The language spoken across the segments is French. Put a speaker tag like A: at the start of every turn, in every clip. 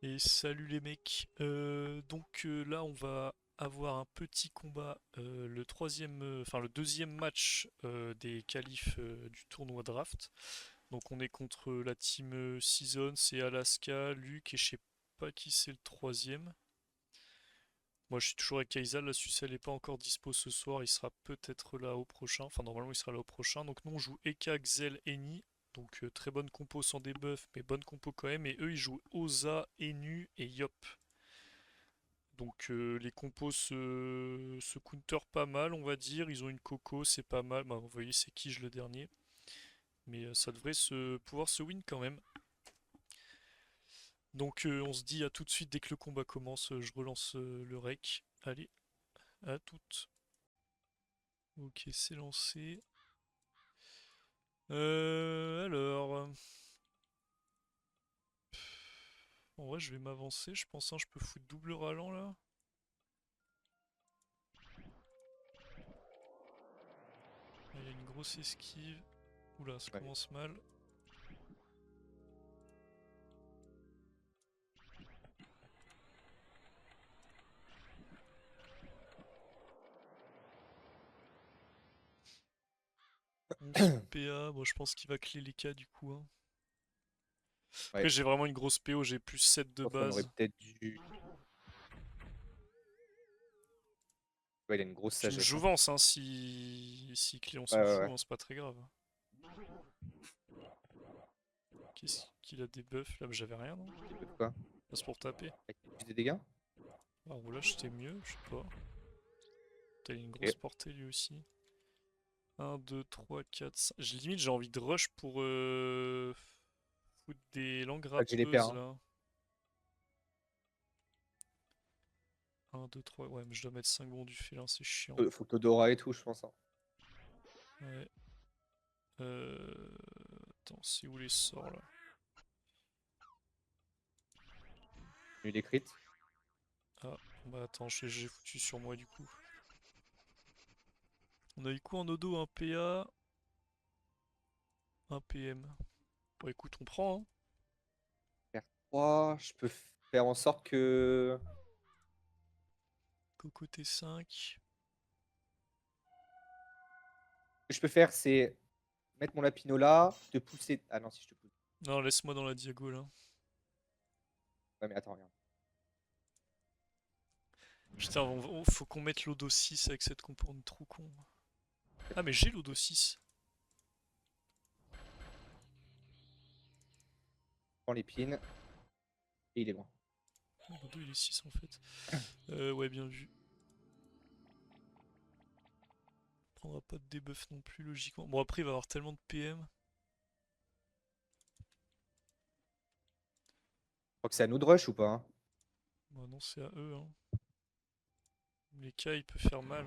A: Et salut les mecs. Là on va avoir un petit combat, le troisième, enfin le deuxième match des qualifs du tournoi draft. Donc on est contre la team Season, c'est Alaska, Luke et je sais pas qui c'est le troisième. Moi je suis toujours avec Kaisa, la Suisse elle est pas encore dispo ce soir, il sera peut-être là au prochain, enfin normalement il sera là au prochain. Donc nous on joue Eka, Xel, Eni, donc très bonne compo sans debuff, mais bonne compo quand même, et eux ils jouent Oza, Enu et Yop. Donc les compos se counter pas mal, on va dire. Ils ont une coco, c'est pas mal. Bah, vous voyez, c'est Kige le dernier. Mais ça devrait pouvoir se win quand même. Donc on se dit à tout de suite dès que le combat commence. Je relance le rec. Allez, à toutes. Ok, c'est lancé. Alors, en vrai, je vais m'avancer. Je pense, hein, je peux foutre double ralent là. Ah, il y a une grosse esquive. Oula, ça
B: Ouais.
A: commence mal. On se PA. Bon, je pense qu'il va clé les cas du coup, hein. Après,
B: Ouais.
A: j'ai vraiment une grosse PO, j'ai plus 7
B: Je
A: de
B: pense qu'on aurait
A: base.
B: peut-être dû. Ouais, il a une grosse
A: J'ai une
B: sagesse, hein.
A: jouvence, hein, si clé, on
B: Ouais,
A: s'en
B: ouais,
A: fout,
B: ouais.
A: hein, c'est pas très grave. Qu'est-ce qu'il a des buffs là? Mais j'avais rien, non?
B: Des buffs, quoi.
A: Passe pour taper.
B: Avec plus de dégâts?
A: Ah, en roulage, c'était mieux, je sais pas. T'as une grosse
B: Ok.
A: portée lui aussi. 1, 2, 3, 4, 5. Limite, j'ai envie de rush pour foutre des langues
B: Pas que j'ai les perds,
A: râpeuses
B: hein.
A: là. 1, 2, 3. Ouais, mais je dois mettre 5 bons du félin, c'est chiant.
B: Faut que Todora et tout, je pense, hein.
A: Ouais. Attends, c'est où les sorts là?
B: Nul les crits.
A: Ah, bah attends, j'ai foutu sur moi du coup. On a eu quoi en odo? Un PA, un PM. Bon, écoute, on prend, hein.
B: Faire 3. Je peux faire en sorte que.
A: Coco T5.
B: Ce que je peux faire, c'est mettre mon lapino là, te pousser. Ah non, si je te pousse.
A: Non, laisse-moi dans la diago là.
B: Ouais, mais attends, regarde.
A: Putain, faut qu'on mette l'odo 6 avec cette compo, on est trop con. Ah, mais j'ai l'odo 6.
B: Prends les pins. Et il est loin.
A: L'odo il est 6 en fait. Ouais, bien vu. Prendra pas de debuff non plus, logiquement. Bon, après, il va y avoir tellement de PM.
B: Je crois que c'est à nous de rush ou pas, hein?
A: Bon, non, c'est à eux, hein. Les K, il peut faire mal.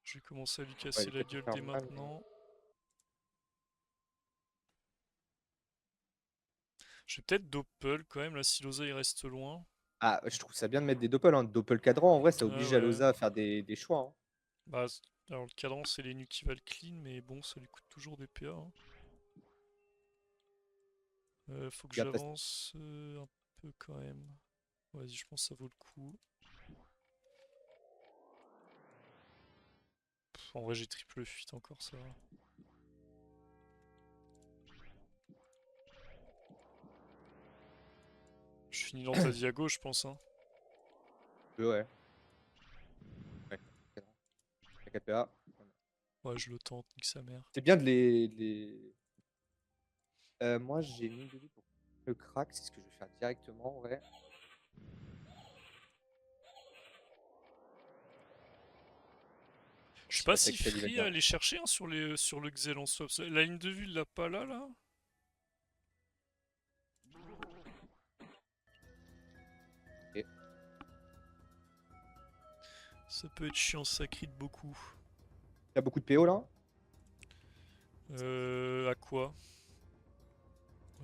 A: Je vais commencer à lui
B: Ouais,
A: casser
B: il
A: la
B: peut te
A: gueule
B: faire
A: dès
B: mal, mais.
A: maintenant. Je vais peut-être doppel quand même, là, si Loza il reste loin.
B: Ah, je trouve ça bien de mettre des doppels, hein. Doppel cadran, en vrai, ça
A: Ah
B: oblige
A: ouais.
B: Alosa à faire des choix, hein.
A: Bah, alors le cadran, c'est les nus qui valent clean, mais bon, ça lui coûte toujours des PA, hein. Faut que
B: Regarde,
A: j'avance un peu quand même. Vas-y, je pense que ça vaut le coup. En vrai, j'ai triple fuite encore, ça va. Je finis dans ta diago, je pense, hein.
B: ouais. Ouais, cadran. La 4PA.
A: Ouais, je le tente, nique sa mère.
B: C'est bien de les. Moi, j'ai mis de vie pour le crack, c'est ce que je vais faire directement, en vrai.
A: Je suis
B: Si
A: pas
B: ma tech
A: si
B: shell, il va
A: free à
B: bien.
A: aller chercher, hein, sur le Xel en swap. La ligne de vue, il l'a pas là, là?
B: Et
A: Ça peut être chiant, ça crie de beaucoup.
B: t'as beaucoup de PO là?
A: À quoi?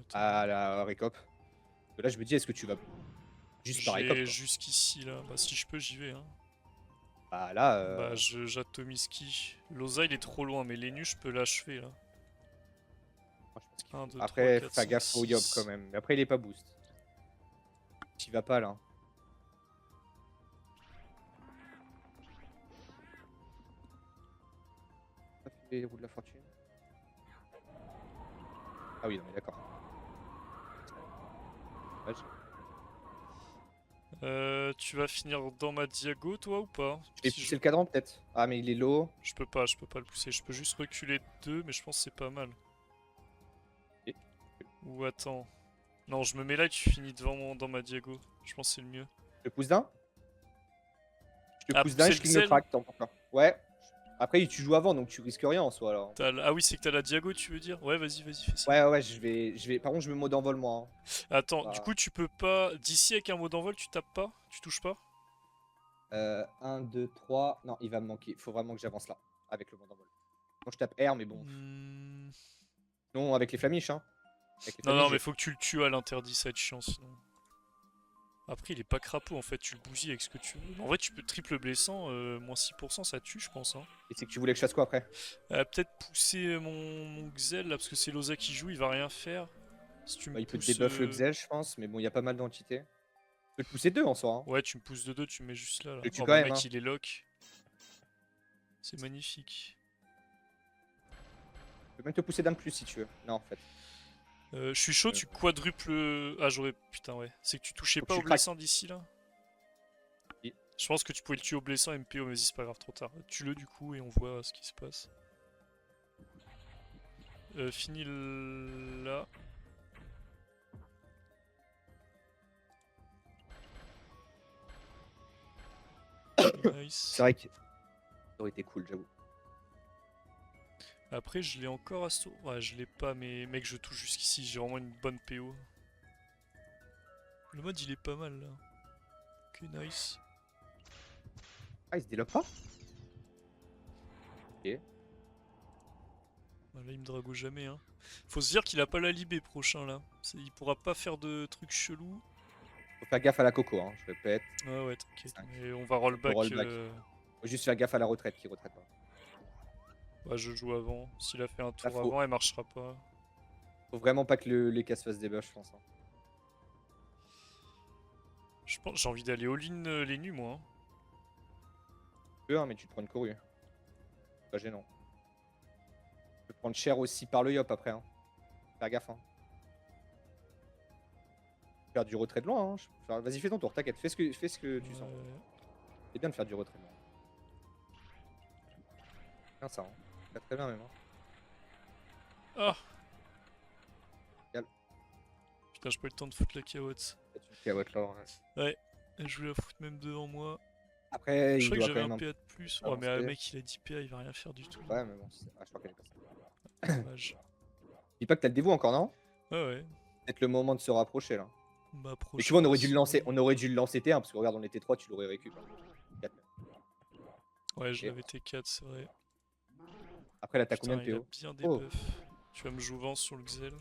A: Attends.
B: À la récop. Là, je me dis, est-ce que tu vas juste par récop,
A: J'ai
B: quoi?
A: jusqu'ici, là. Bah, si je peux, j'y vais, hein.
B: Bah là,
A: Bah, j'atomise qui? Loza, il est trop loin, mais les nus, je peux l'achever, là.
B: Moi, je pense qu'il
A: 1,
B: faut-
A: 2, 3,
B: Après,
A: 4,
B: fais
A: 5,
B: gaffe au Yob
A: 6.
B: quand même. Mais après, il est pas boost. T'y vas pas là. Ça fait les roues de la fortune. Ah oui, non, mais d'accord. Dommage.
A: Tu vas finir dans ma diago, toi, ou pas?
B: Je vais
A: Si
B: pousser le cadran peut-être. Ah, mais il est low.
A: Je peux pas le pousser. Je peux juste reculer 2, mais je pense que c'est pas mal.
B: Et-
A: Ou attends. Non, je me mets là et tu finis devant dans ma diago. Je pense que c'est le mieux.
B: Je te pousse d'un. Je te
A: Ah,
B: pousse d'un et
A: pousser
B: je
A: le
B: cligne le
A: Xel?
B: crack. Tant pourquoi. Ouais. Après, tu joues avant, donc tu risques rien en soi alors.
A: Ah oui, c'est que t'as la diago, tu veux dire? Ouais, vas-y, fais ça.
B: Ouais, ouais, je vais. Par contre, je me mode envol moi. Hein.
A: Attends, du
B: Bah,
A: coup, tu peux pas. D'ici, avec un mot d'envol, tu tapes pas? Tu touches pas?
B: 1, 2, 3. Non, il va me manquer. Faut vraiment que j'avance là. Avec le mode envol. Quand je tape R, mais bon.
A: Hmm.
B: Non, avec les flamiches, hein. Avec les
A: Non,
B: flamiches,
A: mais
B: j'ai.
A: faut que tu le tues à l'interdit, ça va être chiant sinon. Après, il est pas crapaud en fait, tu le bousilles avec ce que tu veux. En vrai, tu peux triple blessant, moins 6%, ça tue, je pense. Hein.
B: Et c'est que tu voulais que je fasse quoi après?
A: Peut-être pousser mon Xel là, parce que c'est Loza qui joue, il va rien faire. Si tu me
B: Bah, il peut te
A: pousses.
B: débuff le Xel, je pense, mais bon, il y a pas mal d'entités. Je peux te pousser deux en soi. Hein.
A: Ouais, tu me pousses de 2, tu me mets juste là.
B: Je le tue
A: Oh
B: quand
A: bah, le
B: même.
A: mec,
B: Hein.
A: il est lock. C'est magnifique.
B: Je peux même te pousser d'un de plus si tu veux. Non, en fait.
A: Je suis chaud, tu quadruples. Ah, j'aurais. Putain, ouais. C'est que tu touchais
B: Faut que
A: pas
B: tu
A: au
B: craques.
A: blessant d'ici là?
B: Oui.
A: Je pense que tu pouvais le tuer au blessant MPO, mais vas-y, c'est pas grave, trop tard. Tue-le du coup et on voit ce qui se passe. Fini là. Nice.
B: C'est vrai que ça aurait été cool, j'avoue.
A: Après, je l'ai encore à saut. Ouais, je l'ai pas, mais mec, je touche jusqu'ici. J'ai vraiment une bonne PO. Le mode, il est pas mal là. Ok, nice.
B: Ah, il se développe pas? Ok.
A: Bah, là, il me drago jamais. Hein. Faut se dire qu'il a pas la libé prochain là. Il pourra pas faire de trucs chelous.
B: Faut faire gaffe à la coco, hein, je répète.
A: Ah ouais, t'inquiète.
B: 5.
A: Mais on va rollback.
B: Rollback. Faut juste faire gaffe à la retraite qui retraite pas.
A: Ouais, je joue avant. S'il a fait un
B: Là,
A: tour avant, elle marchera pas.
B: faut vraiment pas que les casse fassent des buffs, je pense. Hein.
A: Je pense j'ai envie d'aller all-in les nus, moi. Hein.
B: Tu peux, hein, mais tu te prends une courue. C'est pas gênant. Tu peux te prendre cher aussi par le yop après. Hein. Faire gaffe. Hein. Faire du retrait de loin. Hein. Vas-y, fais ton tour, t'inquiète. Fais ce que tu sens. C'est bien de faire du retrait de loin. Bien ça. Hein. Très très bien même. Hein.
A: Ah
B: Gal.
A: Putain, j'ai pas eu le temps de foutre la carotte.
B: Peut-être une carotte là. Ouais.
A: Ouais, je voulais la foutre même devant moi.
B: Après,
A: Je
B: il
A: crois que
B: doit
A: j'avais
B: quand
A: un
B: même
A: PA de plus. Ouais,
B: avancer.
A: mais le mec il a 10 PA, il va rien faire du tout.
B: Ouais, mais bon, je crois qu'elle est passée.
A: Dommage.
B: Dis pas que t'as le dévou encore, non?
A: Ouais, ouais.
B: Peut-être le moment de se rapprocher là.
A: Bah,
B: Et tu vois, on aurait
A: prochain,
B: dû le lancer, T1 parce que regarde, on était 3, tu l'aurais récupéré.
A: Ouais, je
B: Ok.
A: l'avais T4, c'est vrai.
B: Après, là, t'as
A: Putain,
B: combien de
A: il a
B: PO?
A: bien des
B: Oh.
A: buffs. Tu vas me jouvence sur le Xel.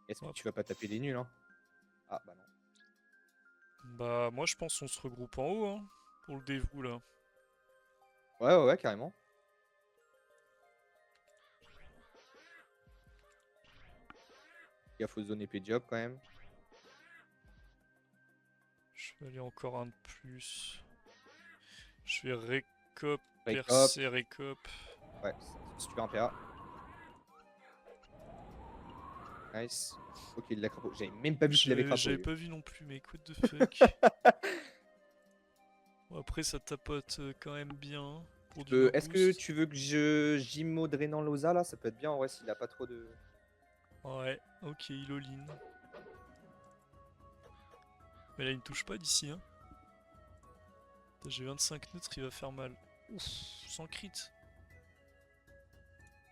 B: Est-ce que
A: Hop.
B: tu vas pas taper des nuls, hein? Ah, bah non.
A: Bah, moi je pense qu'on se regroupe en haut, hein, pour le dévou là.
B: Ouais, carrément. Gaffe aux zones épée job quand même.
A: Je vais aller encore un de plus. Je vais récop,
B: Récop.
A: percer, récop.
B: Ouais, c'est super un PA. Nice. Ok, il l'a crapaud. J'avais même pas vu qu'il avait crapaud.
A: J'avais
B: lui.
A: pas vu non plus, mais what the fuck. Bon, après ça tapote quand même bien. Pour du no
B: Est-ce que
A: boost.
B: tu veux que je Jimo drainant Loza là? Ça peut être bien en vrai s'il a pas trop de.
A: Ouais, ok, il all-in. Mais là il ne touche pas d'ici, hein. J'ai 25 neutres, il va faire mal. Ouf, sans crit.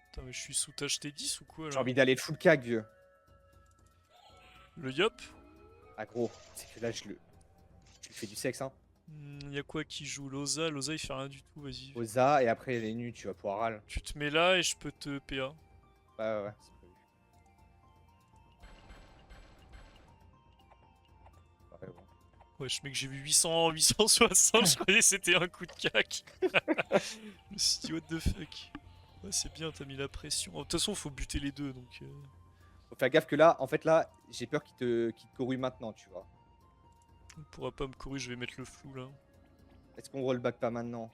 A: Putain, mais je suis sous tâche T10 ou quoi
B: J'ai
A: là?
B: envie d'aller le full cac, vieux.
A: Le yop?
B: Ah gros, c'est que là je le fais du sexe hein.
A: Y'a quoi qui joue? Loza il fait rien du tout, vas-y.
B: Oza et après les nus, tu vas pouvoir râle.
A: Tu te mets là et je peux te PA.
B: Ouais, c'est prévu. Ouais, bon.
A: Wesh mec, j'ai vu 860, je croyais que c'était un coup de cac. Je me suis dit what the fuck. Ouais, c'est bien, t'as mis la pression. De toute façon, faut buter les deux, donc...
B: Faut faire gaffe que là, en fait, là, j'ai peur qu'il te corrue maintenant, tu vois.
A: on pourra pas me courir, je vais mettre le flou, là.
B: Est-ce qu'on rollback pas maintenant?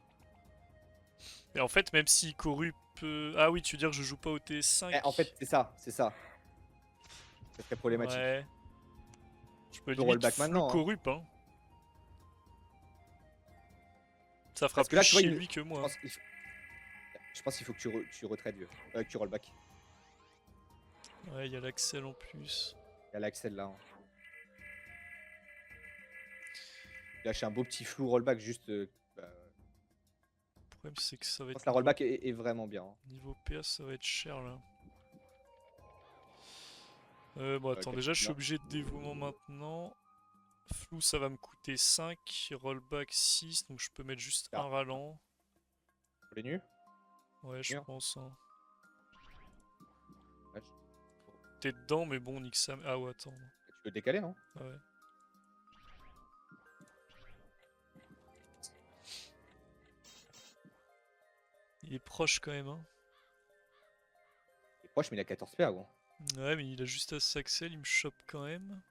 A: Et en fait, même si corrupt... Ah oui, tu veux dire que je joue pas au
B: Eh, en
A: T5?
B: fait, c'est ça, c'est ça. Ça serait problématique.
A: Ouais. Je peux
B: On peut
A: limite
B: rollback
A: flou
B: maintenant, hein.
A: corrupt, hein. Ça fera
B: Parce que
A: plus
B: là, tu vois,
A: chier lui que
B: je
A: moi.
B: pense, je pense qu'il faut que tu retraites, vieux. Que tu rollback.
A: Ouais, il y a l'Axel en plus.
B: Il y a l'Axel là, hein. Lâcher un beau petit flou rollback juste. Bah,
A: Le problème, c'est que ça va
B: je pense
A: être
B: que la
A: niveau,
B: rollback est vraiment bien, hein.
A: niveau PA, ça va être cher, là. Bon, attends, déjà, je suis
B: Caterpillar.
A: obligé de dévouement maintenant. Flou, ça va me coûter 5. Rollback 6, donc je peux mettre juste
B: Ah.
A: un ralent.
B: Pour les nus.
A: Ouais, je
B: Mur.
A: pense. Hein.
B: Ouais,
A: T'es dedans, mais bon, nique ça. Ah ouais, attends.
B: tu peux décaler, non?
A: Ah ouais. Il est proche quand même, hein.
B: Il est proche, mais il a 14 PA, gros.
A: Ouais, mais il a juste à s'axel, il me chope quand même.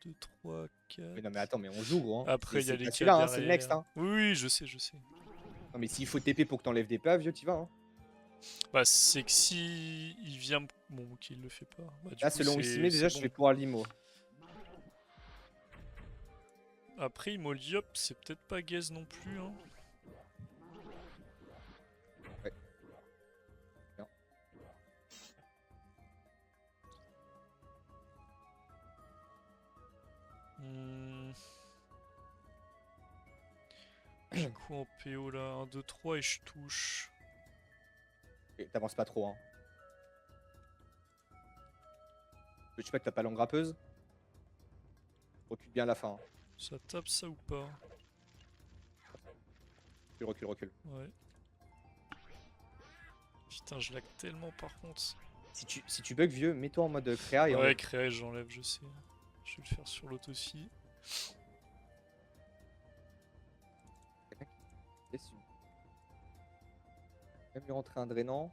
A: 2, 3, 4.
B: Mais non, mais attends, mais on joue, gros, hein.
A: Après, il y a
B: C'est
A: les
B: pas
A: 4
B: celui-là, hein, c'est le next,
A: derrière.
B: hein.
A: Oui, oui, je sais, je sais.
B: Non, mais s'il faut TP pour que t'enlèves des PA, vieux, t'y vas, hein.
A: Bah, c'est que si il vient. Bon, ok, il le fait pas. Bah, du
B: Là,
A: coup,
B: selon Issimé, déjà,
A: c'est
B: je
A: bon.
B: vais pouvoir limo.
A: Après, Imodiop, c'est peut-être pas gaze non plus. Hein.
B: Ouais. Bien.
A: J'ai quoi en PO là? 1, 2, 3 et je touche.
B: Et t'avances pas trop, hein. Je sais pas que t'as pas longue grappeuse. Recule bien à la fin, hein.
A: Ça tape ça ou pas?
B: Recule, recule, recule.
A: Ouais. Putain, je lag tellement par contre.
B: Si tu bugs, vieux, mets-toi en mode créa et
A: Ouais,
B: enlève.
A: créer, j'enlève, je sais. Je vais le faire sur l'auto aussi.
B: Déçu. Même lui rentrer un drainant.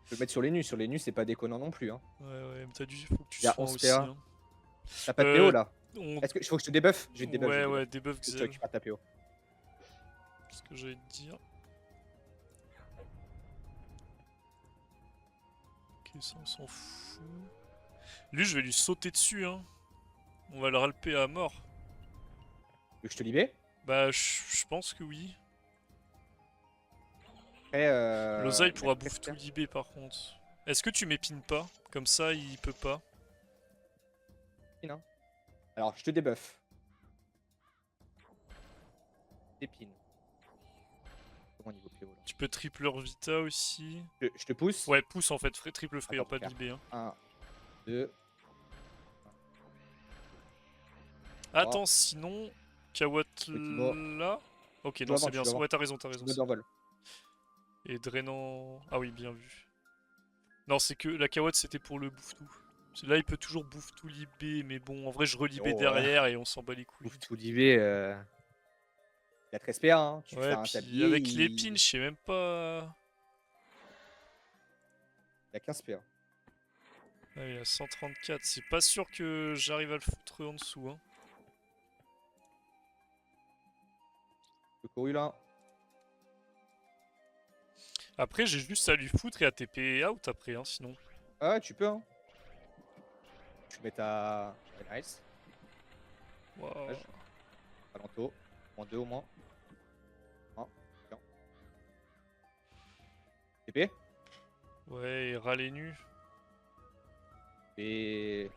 B: Je peux le mettre sur les nus. Sur les nus, c'est pas déconnant non plus, hein.
A: Ouais, ouais, mais t'as dû. Faut que tu
B: Il y a
A: sois
B: 11
A: aussi.
B: PA.
A: Hein.
B: T'as pas de PO là?
A: On...
B: Est-ce que faut que je te débuff? Je vais te débuff.
A: Ouais,
B: Je vais te
A: ouais,
B: débuff.
A: debuff
B: Tu
A: Xel.
B: récupères ta PO.
A: C'est ce que j'allais te dire. Ok, ça on s'en fout. Lui, je vais lui sauter dessus, hein. On va le ralper à mort.
B: Tu veux que je te libère?
A: Bah, je pense que oui.
B: Après,
A: Loza, il
B: il a
A: pourra bouffer
B: 13
A: tout l'IB par contre. Est-ce que tu m'épines pas? Comme ça, il peut pas.
B: PA, hein. Alors, je te débuff. Épine. Comment niveau PO là?
A: Tu peux triple Vita aussi.
B: Je te pousse.
A: Ouais, pousse en fait, triple frayeur,
B: Attends,
A: pas de
B: frère.
A: l'IB. Hein.
B: 1, 2.
A: Attends, sinon, Kawat
B: Petit mot.
A: là. Ok,
B: Tu
A: non,
B: vas
A: c'est
B: voir,
A: bien.
B: tu vas voir.
A: Ouais, t'as raison, t'as
B: Petit
A: raison.
B: mot d'envol.
A: Et drainant. Ah oui, bien vu. Non, c'est que la Kawat c'était pour le bouffe tout. Là, il peut toujours bouffe tout l'IB, mais bon, en vrai, je relibé
B: Oh,
A: derrière et on s'en bat les couilles.
B: Ouf, tout libé. Il a 13 PA, hein. Tu fais
A: Ouais,
B: un
A: puis
B: tablier.
A: avec l'épine, je sais même pas.
B: Il a 15 PA.
A: Ah, il a 134. C'est pas sûr que j'arrive à le foutre en dessous. Hein.
B: Le couru là.
A: Après, j'ai juste à lui foutre et à TP out après, hein, sinon.
B: Ah ouais, tu peux, hein. Tu mets ta. Nice.
A: Waouh.
B: Talento. Moins 2 au moins. 1. Bien. TP.
A: Ouais, et ras les nus.
B: Et.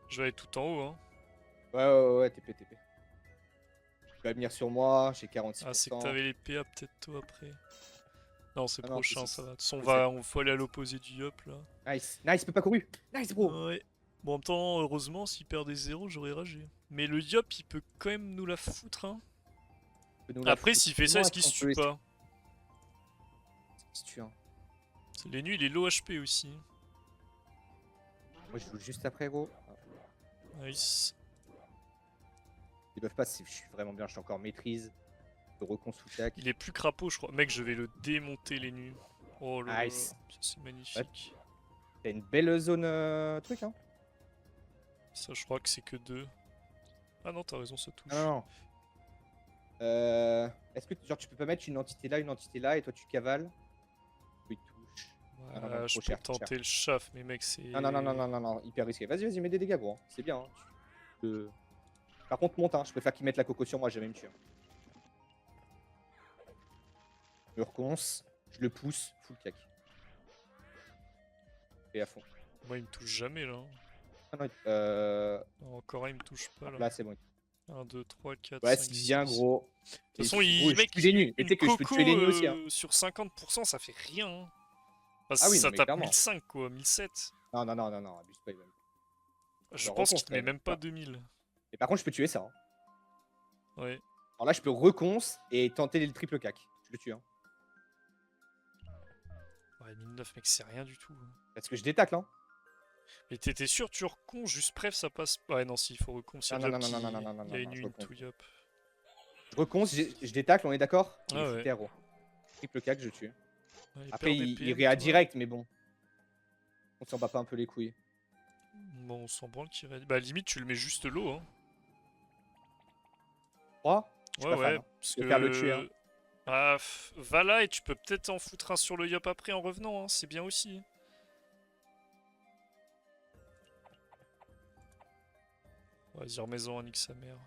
A: Je vais aller tout en haut, hein.
B: Ouais, TP, TP. Tu vas venir sur moi, j'ai 46%.
A: Ah, c'est que t'avais les PA peut-être toi après. Non, c'est
B: Ah non,
A: prochain,
B: c'est-
A: ça va. De toute façon,
B: c'est-
A: on faut aller à l'opposé du hop là.
B: Nice. Nice, peut pas couru. Nice, bro.
A: Ouais. Bon, en même temps, heureusement, s'il perd des zéros, j'aurais ragé. Mais le Yop, il peut quand même nous la foutre, hein.
B: Nous la
A: Après,
B: foutre.
A: s'il fait ça,
B: Comment
A: est-ce qu'il se
B: on
A: tue
B: peut
A: pas?
B: se tuer, hein.
A: Les nuls, il est low HP aussi.
B: Moi, je joue juste après, gros.
A: Nice.
B: Ils peuvent pas, je suis vraiment bien, je suis encore maîtrise. Je recon sous tac.
A: Il est plus crapaud, je crois. Mec, je vais le démonter les nus. Oh là là,
B: Nice.
A: ça c'est magnifique.
B: T'as une belle zone truc, hein.
A: Ça, je crois que c'est que 2. Ah non, t'as raison, ça touche.
B: Non, non, non. Est-ce que genre, tu peux pas mettre une entité là, et toi tu cavales? Oui, touche. Ah non, non,
A: Je
B: trop
A: peux
B: cher, trop cher.
A: tenter le chaf, mais mec, c'est.
B: Non, non, non, non, non, non, non, hyper risqué. Vas-y, vas-y, mets des dégâts, gros, hein. C'est bien. Hein. Par contre, monte, hein. Je préfère qu'ils mettent la coco sur moi, j'ai même tué. Hein. Je le reconce, je le pousse, full cac. Et à fond.
A: Moi, il me touche jamais là. Hein.
B: Ah non,
A: Non, encore un, il me touche pas là.
B: là, c'est bon.
A: 1, 2, 3, 4,
B: Ouais,
A: 5,
B: s'il
A: 6.
B: vient, gros.
A: De toute façon,
B: Gros, je
A: mec,
B: tue les nus. Et tu sais que je peux tuer les nus aussi. Hein.
A: Sur 50%, ça fait rien. Hein. Enfin,
B: Ah oui,
A: ça
B: non, mais
A: tape
B: clairement.
A: 1005 quoi, 1007.
B: Non, non, non, non, non, abuse pas, Ivan.
A: Je pense qu'il te met même pas 2000.
B: Et par contre, je peux tuer ça. Hein.
A: Ouais.
B: Alors là, je peux reconce et tenter le triple cac. Je le tue. Hein.
A: Ouais, 1009, mec, c'est rien du tout. Hein.
B: Parce que je détacle. Hein.
A: Mais t'étais sûr, tu recon, juste bref, ça passe. Ouais, non, si, il faut recon.
B: Non, non, non, non, non, non, non, non,
A: il y a une
B: je
A: win
B: recompte.
A: tout yop.
B: Je reconce, je détacle, on est d'accord?
A: Ah ouais.
B: Héros. Triple cac, je tue.
A: Ouais,
B: Après, il
A: PM,
B: réa
A: toi.
B: direct, mais bon. On s'en bat pas un peu les couilles.
A: Bon, on s'en branle qu'il réa. Bah, limite, tu le mets juste l'eau. Hein.
B: 3?
A: Ouais, ouais,
B: hein.
A: parce
B: Je
A: que.
B: vais faire le tuer. Hein.
A: Ah, va là et tu peux peut-être en foutre un sur le yop après en revenant. Hein. C'est bien aussi. Vas-y, remets-en un, nique sa mère.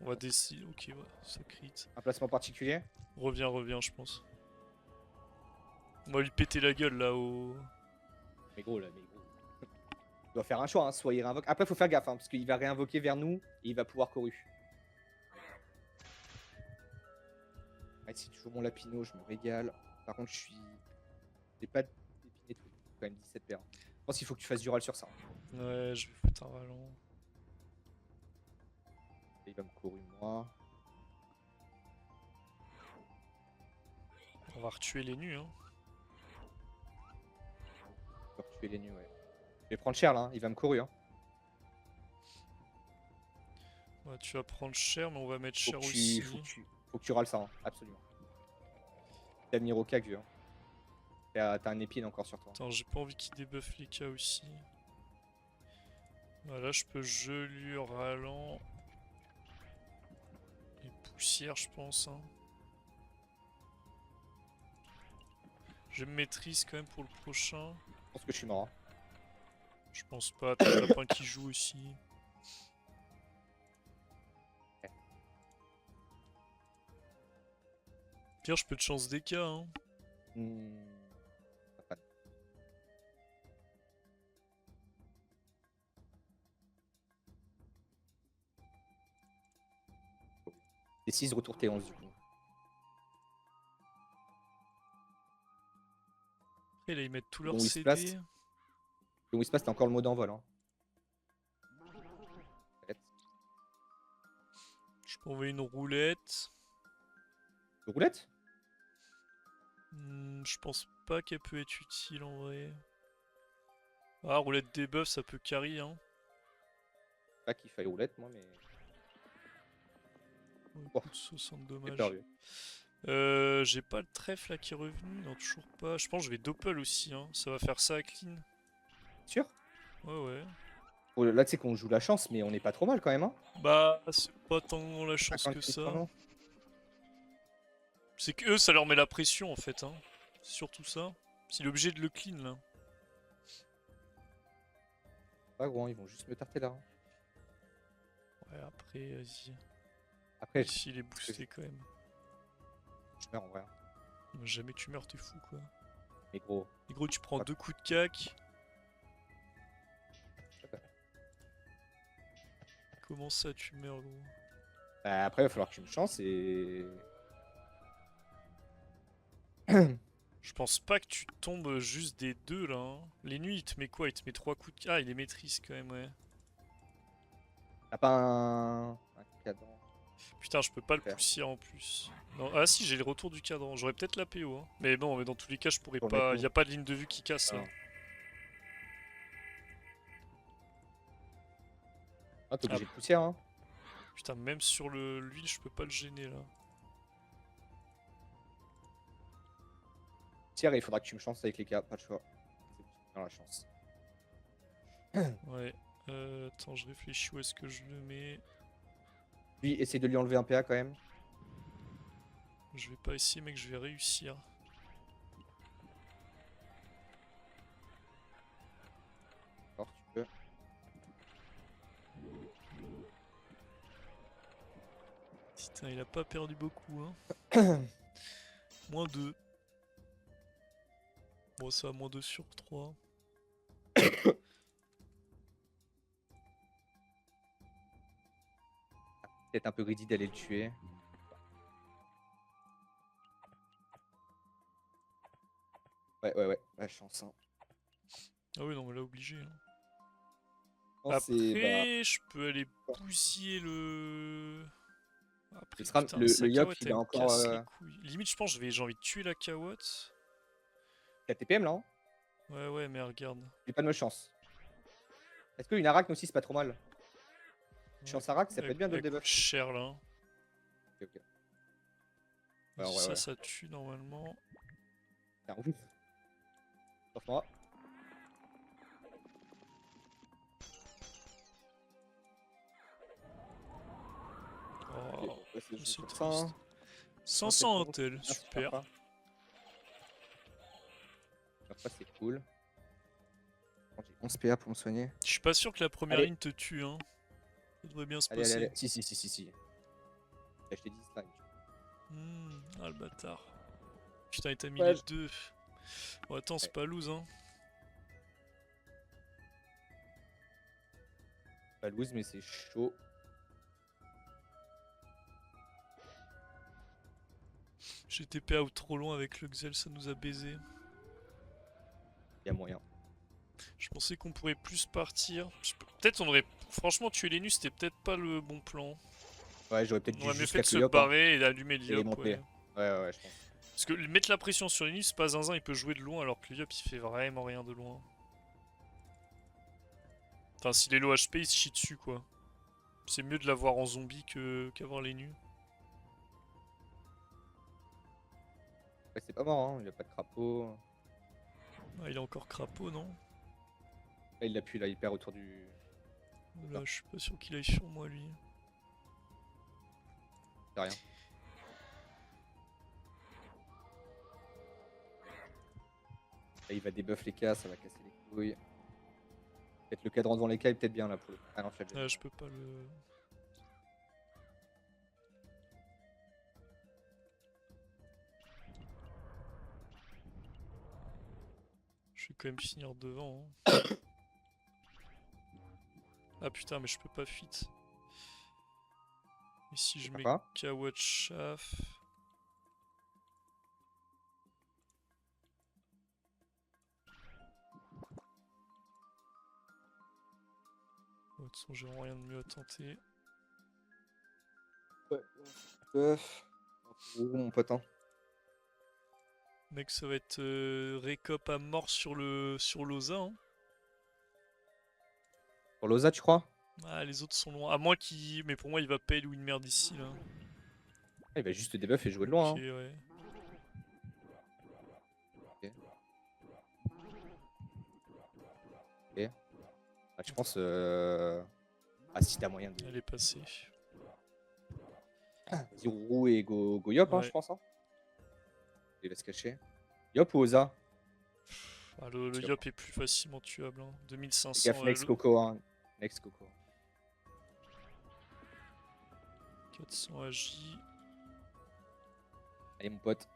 A: On va décider. Ok, ouais, ça crit.
B: Un placement particulier?
A: Reviens, reviens, je pense. On va lui péter la gueule là au.
B: Mais gros, là, mais gros. Il doit faire un choix, hein. Soit il réinvoque. Après, faut faire gaffe, hein, parce qu'il va réinvoquer vers nous et il va pouvoir corru. Ah, c'est toujours mon lapino, je me régale. Par contre, je suis. J'ai pas d'épine et tout. Quand même 17 paires. Je pense qu'il faut que tu fasses du râle sur ça. Hein.
A: Ouais, je vais foutre un rallon.
B: Et il va me corru, moi.
A: On va retuer les nus, hein.
B: Je vais tuer les nus, ouais. Je vais prendre cher là, hein. Il va me corru. Hein.
A: Ouais, tu vas prendre cher, mais on va mettre
B: Faut
A: cher
B: que
A: aussi.
B: faut que tu râles ça, hein. Absolument. T'as mis au K, vieux. Hein. T'as un épine encore sur toi.
A: Attends, j'ai pas envie qu'il débuffe les K aussi. Voilà, je peux gelure, ralent. Et poussière, je pense. Hein. Je me maîtrise quand même pour le prochain.
B: Je pense que je suis mort. Hein.
A: Je pense pas, t'as le lapin qui joue aussi. Pire, je peux te chance des cas. Hein.
B: Pas fan. Et 6 retour T11 du coup.
A: Après, là, ils mettent tout leur
B: Bon,
A: CD.
B: Le Whispas, t'as encore le mot d'envol. Hein.
A: Je peux envoyer une roulette.
B: Le roulette?
A: Je pense pas qu'elle peut être utile en vrai. Ah, roulette debuff, ça peut carry. Hein.
B: Pas qu'il faille roulette, moi, mais.
A: Oh, écoute, 60
B: J'ai
A: dommages.
B: perdu.
A: J'ai pas le trèfle là qui est revenu. Non, toujours pas. Je pense que je vais doppel aussi. Hein. Ça va faire ça à clean.
B: Sûr?
A: Ouais, ouais.
B: Oh, là, tu sais qu'on joue la chance, mais on est pas trop mal quand même. Hein.
A: Bah, c'est pas tant la chance que
B: 58
A: ça.
B: chrono.
A: C'est que eux, ça leur met la pression en fait. Hein. C'est surtout ça. S'il est obligé de le clean là.
B: Pas gros, hein, ils vont juste me tarter là. Hein.
A: Ouais, après, vas-y.
B: Après,
A: Ici, il est boosté quand même.
B: je meurs en vrai.
A: Jamais tu meurs, t'es fou quoi.
B: Mais gros.
A: Et gros, tu prends 2 coups de cac. Comment ça, tu meurs, gros?
B: Bah, après, il va falloir que tu me chances et.
A: Je pense pas que tu tombes juste des deux là. Hein. Les nuits, il te met quoi? Il te met 3 coups de. Ah, il les maîtrise quand même, ouais.
B: T'as pas un cadran?
A: Putain, je peux pas le poussière en plus. Non. Ah, si, j'ai le retour du cadran. J'aurais peut-être la PO. Hein. Mais bon, mais dans tous les cas, je pourrais pas. Il y a pas de ligne de vue qui casse là.
B: Ah, t'es obligé de poussière, hein.
A: Putain, même sur l'huile, je peux pas le gêner là.
B: Tiens, il faudra que tu me chances avec les cas, pas de choix. C'est bon, tu me la chance.
A: Ouais. Attends, je réfléchis où est-ce que je le mets.
B: Lui, essaye de lui enlever un PA quand même.
A: Je vais pas essayer, mec, je vais réussir.
B: Alors, tu peux.
A: Putain, il a pas perdu beaucoup, hein. -2. Bon, ça va, -2 sur 3.
B: Peut-être un peu greedy d'aller le tuer. Ouais, la chance. Hein.
A: Ah oui, non, mais là, obligé. Hein.
B: Je pense que c'est. Bah,
A: Après, je peux aller bousiller le... Après,
B: ce sera
A: putain,
B: le
A: sa
B: Yop,
A: carotte,
B: il
A: elle
B: a
A: me
B: encore.
A: casse les couilles. Limite, je pense que j'ai envie de tuer la carotte.
B: 4 TPM là, hein.
A: Ouais, mais regarde.
B: J'ai pas de chance. Est-ce qu'une Arak aussi, c'est pas trop mal? Chance Arak, ça peut être bien de le
A: Elle coûte
B: debuff.
A: cher, là. Hein.
B: Ok. Ouais,
A: Vas-y,
B: en vrai, ouais.
A: ça tue, normalement.
B: C'est un ouf. Franchement.
A: Oh,
B: Ok, ouais, c'est
A: c'est
B: sur
A: triste.
B: ça. Hein.
A: 500 intel, super.
B: Ça, c'est cool. J'ai 11 PA pour me soigner.
A: Je suis pas sûr que la première
B: Allez.
A: ligne te tue, hein. Ça devrait bien se
B: Allez,
A: passer.
B: Si. Je t'ai dit slime.
A: Ah le bâtard. Putain, il t'a mis
B: Ouais,
A: les deux. Bon, attends, c'est pas loose, hein.
B: pas loose, mais c'est chaud.
A: J'ai TP out trop loin avec le Xel, ça nous a baisé.
B: Il y a moyen.
A: Je pensais qu'on pourrait plus partir. Peut-être on aurait... Franchement, tuer les nus, c'était peut-être pas le bon plan.
B: Ouais, j'aurais peut-être
A: On
B: dû
A: aurait mieux
B: juste
A: fait de
B: cap
A: se
B: le Yop. Hein,
A: barrer et d'allumer le
B: et les
A: Yop,
B: monter.
A: ouais.
B: Ouais, je pense.
A: Parce que mettre la pression sur les nus, c'est pas zinzin, il peut jouer de loin alors que le Yop il fait vraiment rien de loin. Enfin, s'il est low HP, il se chie dessus quoi. C'est mieux de l'avoir en zombie qu'avoir les nus.
B: Ouais, c'est pas mort, hein. Il a pas de crapaud.
A: Ah, il a encore crapaud, non?
B: Là, il l'appuie, là, il perd autour du.
A: Là, je suis pas sûr qu'il aille sur moi lui.
B: C'est rien. Là, il va débuff les cas, ça va casser les couilles. Peut-être le cadran devant les cas est peut-être bien là pour le. Ah non, tu l'as déjà.
A: Ah, je peux pas le... Je vais quand même finir devant. Hein. Ah putain, mais je peux pas fit. Et si je mets Kawat Chaf... De toute façon, j'ai rien de mieux à tenter.
B: Ouais. Mon pote. Hein.
A: Mec, ça va être récop à mort sur l'Oza. Hein.
B: Pour l'Oza, tu crois?
A: Ah, les autres sont loin. À moins qu'il... Mais pour moi, il va pay ou une merde ici, là.
B: Ah, il va juste débuff et jouer de loin.
A: Ok,
B: hein.
A: ouais.
B: Ok. Ah, je pense... Ah, si t'as moyen de...
A: Elle est passée.
B: Vas-y, Rourou et Go Yop,
A: Ouais.
B: hein, je pense. Hein. Il va se cacher. Yop ou Oza?
A: Ah, le Yop est plus facilement tuable. Hein. 2500.
B: Gaffe, Next Coco. Hein. Next Coco.
A: 400 AJ.
B: Allez, mon pote.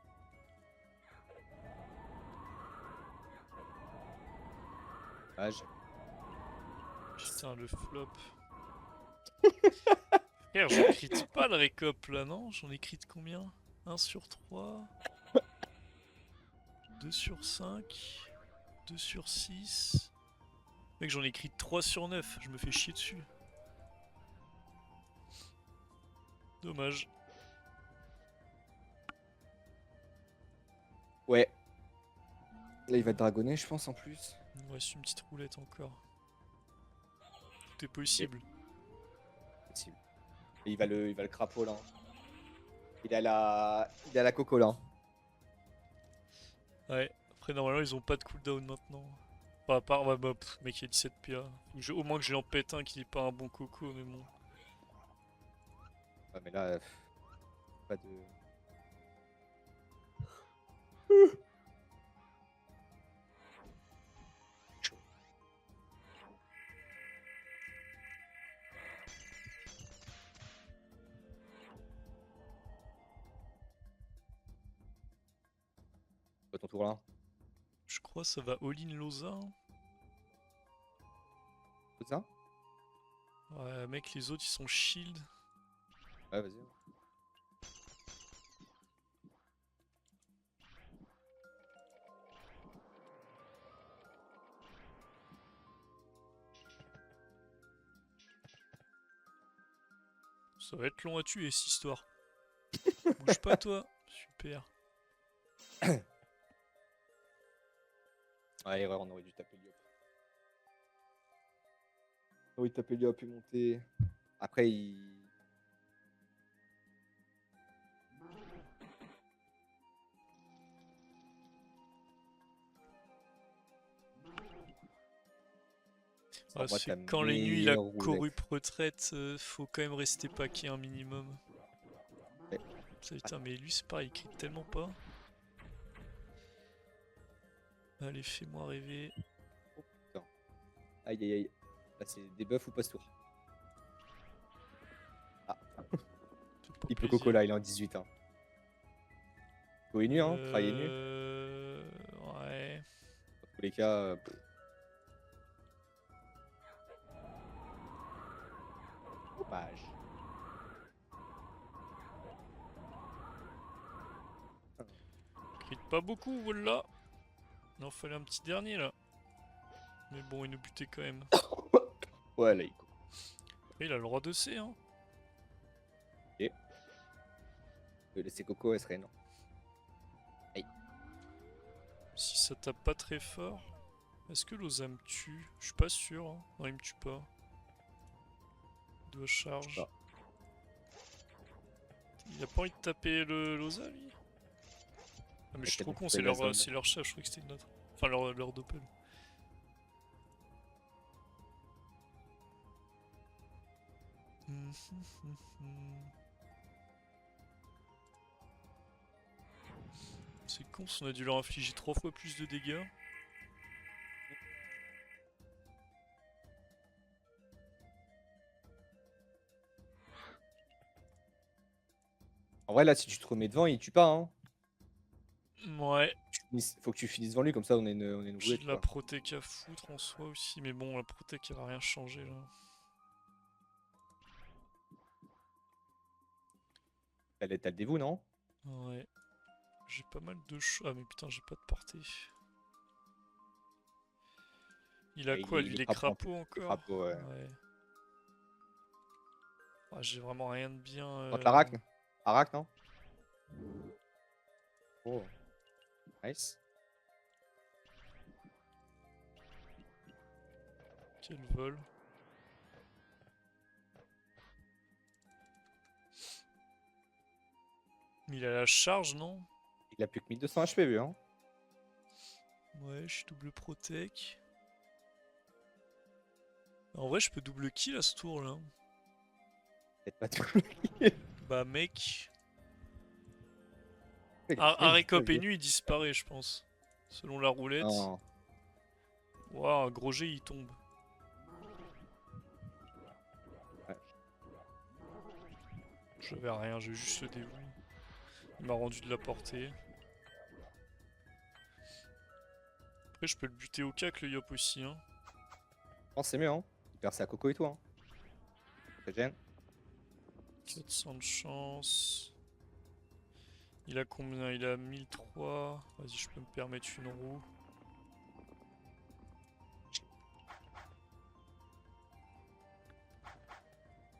B: Age.
A: Putain, le flop. Frère, j'en crit pas le récop là, non? J'en ai crit combien? 1 sur 3. 2 sur 5. 2 sur 6. Mec, j'en ai crit 3 sur 9. Je me fais chier dessus. Dommage.
B: Ouais. Là, il va te dragonner, je pense, en plus.
A: Il nous reste une petite roulette encore. Tout est possible.
B: Possible. Et il va le crapaud, là. Il a la coco, là.
A: Ouais, après normalement ils ont pas de cooldown maintenant. Enfin, à part, ouais, bah, mec, il y a 17 PA. Au moins que je lui en pète un qui n'est pas un bon coco, mais bon.
B: Ouais, mais là, pas de. Pas ton tour là.
A: Je crois que ça va all-in Loza, hein.
B: C'est ça?
A: Ouais, mec, les autres ils sont shield.
B: Ouais, vas-y.
A: Ça va être long à tuer cette histoire. Bouge pas toi. Super.
B: Ouais, erreur, on aurait dû taper Liop. On aurait dû taper Liop et monter. Après, il.
A: Ah,
B: En moi,
A: c'est
B: ta
A: quand les nuits la
B: meilleure roulette.
A: corrupe retraite, faut quand même rester paqué un minimum.
B: Ouais.
A: Putain, mais lui c'est pareil, il crie tellement pas. Allez, fais-moi rêver.
B: Oh putain. Aïe aïe aïe. Là, c'est des buffs ou passe tour. Ah,
A: C'est pas
B: il peut
A: plaisir.
B: Coco là, il est en 18. Hein. Coco est nu, hein. Trahi est nu.
A: Ouais.
B: Dans tous les cas. Dommage.
A: Crie pas beaucoup, voilà. Il en fallait un petit dernier là. Mais bon, il nous butait quand même.
B: Ouais, là, il.
A: Et il a le droit de C, hein.
B: Ok. Je vais laisser Coco, elle serait non. Aïe.
A: Si ça tape pas très fort. Est-ce que Loza me tue? Je suis pas sûr, hein. Non, il me tue pas. Il doit charge. Il a pas envie de taper le Loza, lui? Ah, mais je suis trop con, c'est leur chef, je croyais que c'était une autre. Enfin, leur doppel. C'est con, on a dû leur infliger 3 fois plus de dégâts.
B: En vrai, là, si tu te remets devant, il tue pas. Hein.
A: Ouais,
B: Faut que tu finisses devant lui, comme ça, on est une
A: j'ai
B: roulette.
A: de la
B: Quoi.
A: protec à foutre en soi aussi, mais bon, la protec elle va rien changer là.
B: T'as le dévou, non?
A: Ouais, j'ai pas mal de choix. Ah, mais putain, j'ai pas de portée. Il a
B: Ouais,
A: quoi, lui,
B: il est
A: les
B: crapaud en
A: crapauds
B: plus. Les
A: encore?
B: crapauds, ouais.
A: Ouais. Ah, j'ai vraiment rien de bien.
B: Tente l'arachne? Arachne, non? Oh. Nice.
A: Quel vol. Mais il a la charge, non?
B: Il a plus que 1200 HP, vu, hein.
A: Ouais, je suis double protec. En vrai, je peux double kill à ce tour là.
B: Peut-être pas tout.
A: Bah, mec.
B: Il
A: Arekop et nu, il disparaît, je pense. Selon la roulette.
B: Non.
A: Waouh, un gros jet, il tombe.
B: Ouais.
A: J'avais rien, j'ai juste le dévou. Il m'a rendu de la portée. Après, je peux le buter au cac, le Yop aussi, hein.
B: Je pense que c'est mieux, hein. Il perd sa Coco et toi. Hein. Ça gêne.
A: 400 de chance. Il a combien? Il a 1003. Vas-y, je peux me permettre une roue.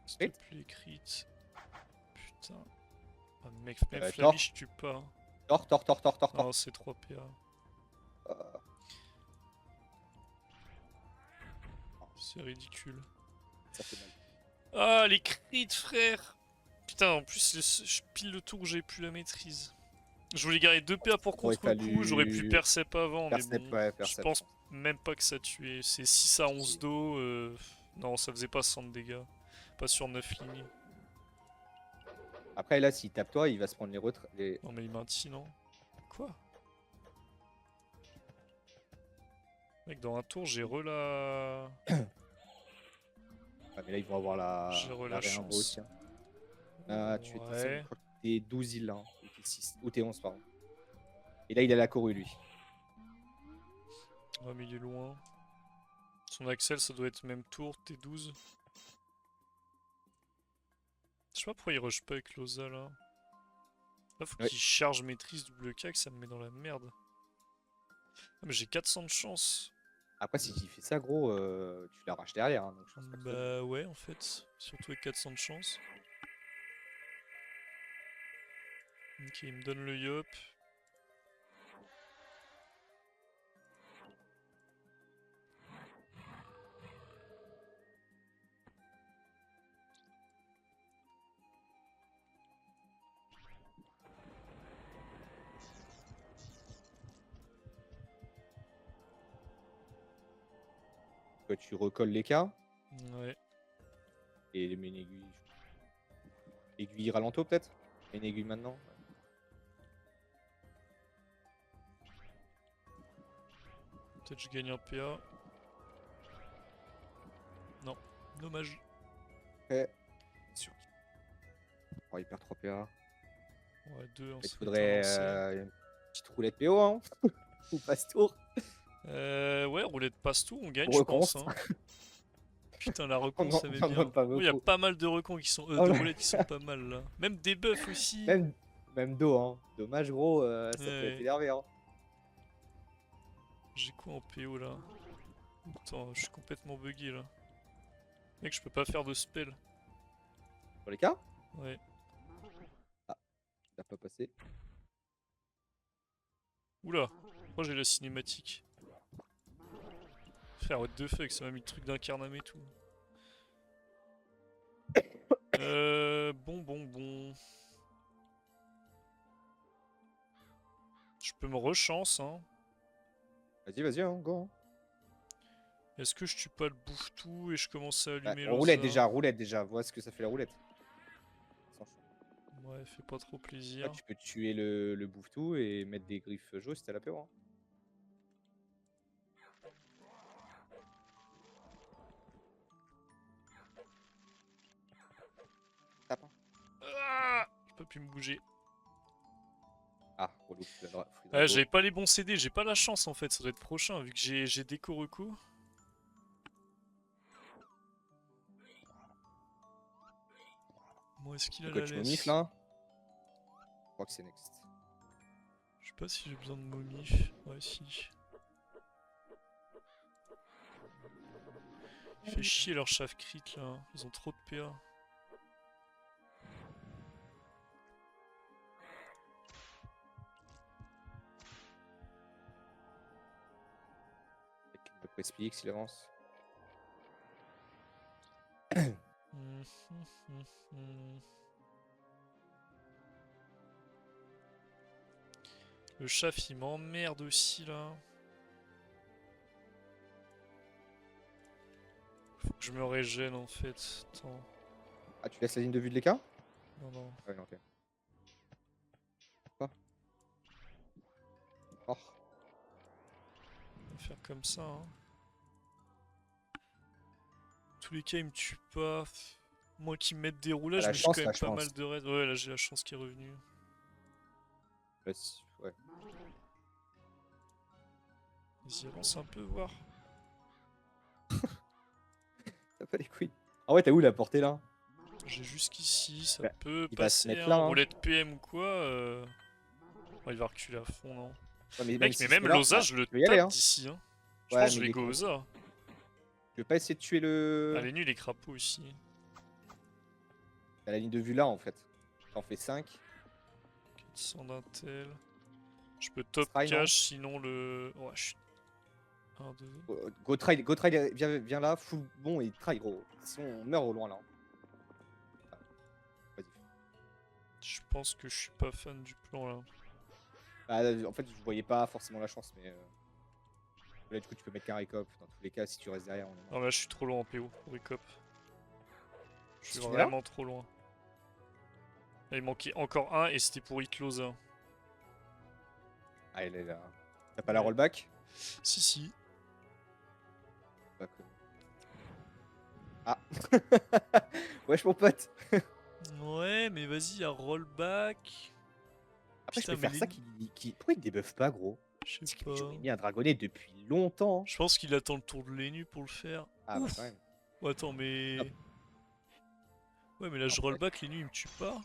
A: S'il te plaît, crit. Putain. Ah, mec, même Flamish tue pas. Hein.
B: Tort.
A: Non, c'est 3 PA. C'est ridicule.
B: Ça fait mal.
A: Ah, les crits, frère! Putain, en plus, pile le tour, j'ai plus la maîtrise. Je voulais garder 2 PA pour
B: Aurait
A: contre-coup, j'aurais pu
B: fallu
A: Percep avant, mais
B: Percep,
A: bon,
B: ouais,
A: je
B: Percep,
A: pense
B: je pense.
A: même pas que ça tuait. C'est 6 à 11
B: Si.
A: d'eau, non, ça faisait pas 100 de dégâts. Pas sur 9 lignes.
B: Après, là, s'il tape toi, il va se prendre les retraits.
A: Non, mais il maintient, non? Quoi? Mec, dans un tour, j'ai la...
B: Ah, mais là, ils vont avoir
A: J'ai
B: la
A: la
B: réinvo
A: chance.
B: aussi. Hein. Là, tu étais 5, je
A: Ouais.
B: crois que t'es 12 îles là. Hein. Ou t'es 11, pardon. Et là, il a la Coru, lui.
A: Ouais, mais il est loin. Son Axel, ça doit être même tour, T12. Je sais pas pourquoi il rush pas avec Loza là. Là, faut
B: Ouais.
A: qu'il charge maîtrise double K, que ça me met dans la merde. Ah, mais j'ai 400 de chance.
B: Après, si tu fais ça, gros, tu l'arraches derrière. Hein, donc je pense pas que ça-
A: Bah ouais, en fait. Surtout avec 400 de chance. Ok, il me donne le yop.
B: Toi, tu recolles les cas
A: Ouais.
B: et les mets une aiguille. Aiguille ralento, peut-être. Une aiguille maintenant.
A: Peut-être je gagne un PA. Non, dommage.
B: Ouais. Sûr. Oh, il perd 3 PA.
A: Ouais, 2,
B: Il
A: ça
B: te
A: va être un
B: faudrait
A: lancer.
B: une petite roulette PO, hein. Ou passe-tour.
A: Ouais, roulette passe-tout, on gagne,
B: Ou
A: je pense.
B: reconce.
A: Hein. Putain, la
B: On
A: recon,
B: n'en
A: ça met
B: on en
A: bien.
B: demande pas
A: Oh, il y a
B: beaucoup.
A: pas mal de recons qui sont.
B: Oh
A: De
B: là.
A: roulettes qui sont pas mal là. Même des buffs aussi.
B: Même, même dos, hein. Dommage, gros, ça peut être
A: Ouais.
B: énervé. Hein.
A: J'ai quoi en PO là? Attends, je suis complètement bugué là. Mec, je peux pas faire de spell.
B: Pour les cas
A: Ouais.
B: Ah, ça n'a pas passé.
A: Oula, pourquoi j'ai la cinématique? Frère, what the fuck, ça m'a mis le truc d'incarnam et tout. Bon. Je peux me rechance, hein.
B: Vas-y, vas-y, hein, go. Hein.
A: Est-ce que je tue pas le bouffe-tout et je commence à
B: Ouais,
A: allumer
B: roulette
A: l'osa?
B: déjà. Vois ce que ça fait la roulette. Sans choix.
A: Ouais, fait pas trop
B: Là,
A: plaisir.
B: tu peux tuer le bouffe-tout et mettre des griffes jaunes si t'as l'apéro. Hein. Tape. Hein.
A: Ah, j'ai pas pu me bouger.
B: Ah, relou. Free
A: Ouais,
B: Drago.
A: j'avais pas les bons CD, j'ai pas la chance en fait, ça doit être prochain vu que j'ai déco recours. Bon, est-ce qu'il a
B: Pourquoi
A: la
B: tu momifs
A: laisse?
B: là Je crois que c'est next.
A: Je sais pas si j'ai besoin de momif. Ouais, si. Il fait chier leur chaff crit là, ils ont trop de PA.
B: Avec le press PX, il avance.
A: Le chaff il m'emmerde aussi là. Faut que je me régène en fait. Attends.
B: Ah, tu laisses la ligne de vue de l'écart
A: Non.
B: Ah, ouais, non, ok. Pas. Oh.
A: On va faire comme ça. Hein. Tous les cas il me tue pas. Moi qui me mette des roulages,
B: La
A: mais j'ai quand
B: chance,
A: même
B: la
A: pas mal
B: chance.
A: de raids. Ouais, là j'ai la chance qui est revenue.
B: Ouais.
A: Vas-y, avance un peu, voir.
B: T'as pas les couilles. Ah ouais, t'as où la portée là
A: J'ai jusqu'ici, ça
B: Bah,
A: peut
B: il va se
A: passer,
B: mettre
A: hein.
B: là. Hein.
A: Roulette PM ou quoi. Ouais, il va reculer à fond, non.
B: Ouais, mais même
A: Mec, mais
B: s'il se
A: même
B: met là,
A: l'osa,
B: bah,
A: je le
B: tu peux y aller.
A: tape
B: Hein.
A: d'ici. Hein. Je pense
B: Ouais,
A: que je
B: mais
A: vais
B: il est
A: go
B: con.
A: osa.
B: Tu veux pas essayer de tuer le.
A: Ah, les nuls, les crapauds ici.
B: T'as la ligne de vue là en fait. T'en fais 5.
A: 400 d'intel. Je peux top
B: Try, non
A: cash, sinon le. Ouais, je suis. 1, 2.
B: Go try, viens là, full bon et try gros. Sinon on meurt au loin là. Vas-y.
A: Je pense que je suis pas fan du plan là.
B: Bah, en fait, je voyais pas forcément la chance, mais là, du coup, tu peux mettre qu'un récop. Dans tous les cas, si tu restes derrière, on est mort.
A: Non, là, je suis trop loin en PO, Recop. Je
B: Si
A: suis
B: tu mets là?
A: vraiment trop loin. Là, il manquait encore un et c'était pour Iclose 1.
B: Ah, elle est là. T'as pas la
A: Ouais.
B: rollback?
A: Si, si.
B: Pas que- Ah. Wesh, mon pote.
A: Ouais, mais vas-y, à rollback.
B: Après, je
A: Putain,
B: peux
A: mais
B: faire ça Pourquoi il débuff pas, gros?
A: je sais
B: C'est que
A: pas.
B: j'aurais mis un dragonnet depuis longtemps.
A: Je pense qu'il attend le tour de l'ENU pour le faire.
B: Ah, bah
A: Ouf.
B: quand même.
A: Oh, attends, mais...
B: Hop.
A: Ouais, mais là,
B: En
A: je
B: fait.
A: rollback, l'ENU, il me tue pas.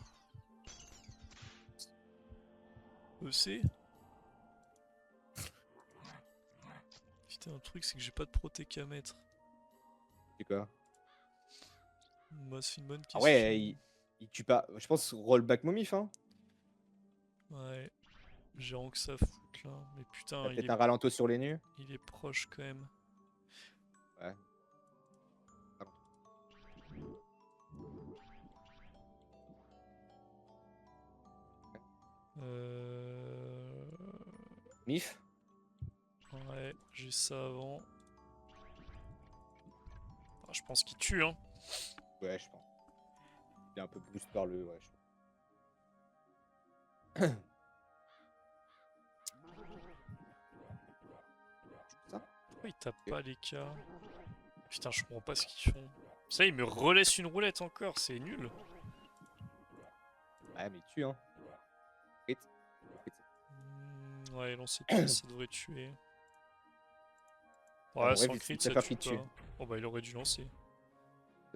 A: EC. Putain, un truc, c'est que j'ai pas de protec à mettre.
B: C'est quoi?
A: Bah, c'est une bonne
B: Ah
A: question.
B: ouais, il tue pas. Je pense rollback momif, hein.
A: Ouais. J'ai rien que ça à foutre, là. Mais putain,
B: T'as peut-être un ralento sur les nus.
A: il est proche, quand même.
B: Ouais.
A: Euh...
B: Mif.
A: Ouais, j'ai ça avant. Ah, je pense qu'il tue, hein.
B: Ouais, je pense. Il est un peu boost par le. Ouais, ça.
A: Pourquoi il tape pas les cas? Putain, je comprends pas ce qu'ils font. Ça, il me relaisse une roulette encore, c'est nul.
B: Ouais, mais il tue, hein. Crit. Crit.
A: Ouais, lancer de ça devrait tuer.
B: Ah,
A: Ouais,
B: mon
A: sans
B: rêve,
A: crit,
B: c'est
A: ça
B: Schaffer
A: tue
B: qui tue.
A: pas. Oh bah, il aurait dû lancer.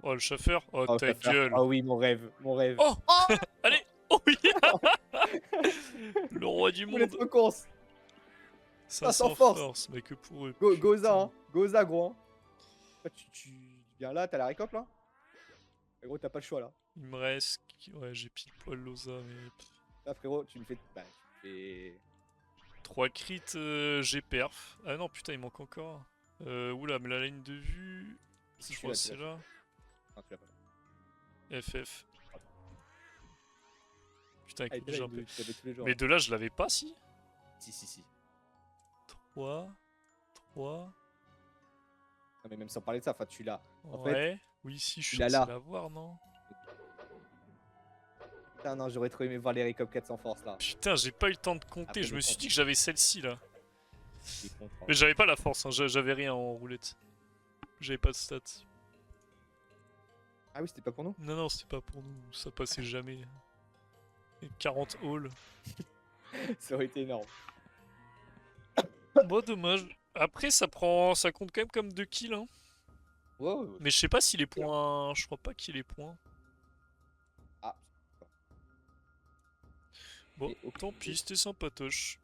A: Oh, le chauffeur. Oh,
B: Oh,
A: ta
B: Schaffer.
A: gueule.
B: Ah oui, mon rêve. Mon rêve.
A: Oh allez. Oh oui. Le roi du
B: Vous voulez
A: monde.
B: être cons.
A: Ça
B: sans
A: sans
B: force.
A: force, mais que pour eux.
B: Goza,
A: putain.
B: hein. Goza, gros. Hein. Toi, tu viens là, t'as la récop là. Mais gros, t'as pas le choix là.
A: Il me reste. Ouais, j'ai pile poil Loza, mais.
B: Là, frérot, tu me fais. Bah, tu me fais.
A: 3 crits, j'ai perf. Ah non, putain, il manque encore. Oula, mais la ligne de vue.
B: Ici,
A: Je
B: tu
A: crois
B: l'as,
A: que
B: tu
A: c'est
B: l'as.
A: là.
B: Non, tu l'as pas.
A: FF. Putain,
B: Ah,
A: écoute,
B: là,
A: j'ai un peu.
B: tu l'avais tous les jours.
A: Mais
B: Là.
A: de là, je l'avais pas, si.
B: Si.
A: 3. 3.
B: Non, mais même sans parler de ça, enfin, tu l'as. En fait,
A: Ouais. Oui, si, je suis
B: il a
A: censé
B: là.
A: l'avoir, non?
B: Putain, non, j'aurais trop aimé voir les récop 400 force là.
A: Putain, j'ai pas eu le temps de compter.
B: Après,
A: Je
B: il
A: me
B: est
A: suis
B: contre.
A: dit que j'avais celle-ci, là.
B: Il est contre, hein.
A: Mais j'avais pas la force, hein. J'avais rien en roulette. J'avais pas de stats.
B: Ah oui, c'était pas pour nous.
A: Non, non, c'était pas pour nous. Ça passait jamais. Et 40 halls.
B: Ça aurait été énorme.
A: Bon, dommage. Après, ça compte quand même comme 2 kills, hein.
B: Ouais.
A: Mais je sais pas si les points. Je crois pas qu'il y ait les points.
B: Ah.
A: Bon,
B: Et ok.
A: tant pis, c'était sympatoche.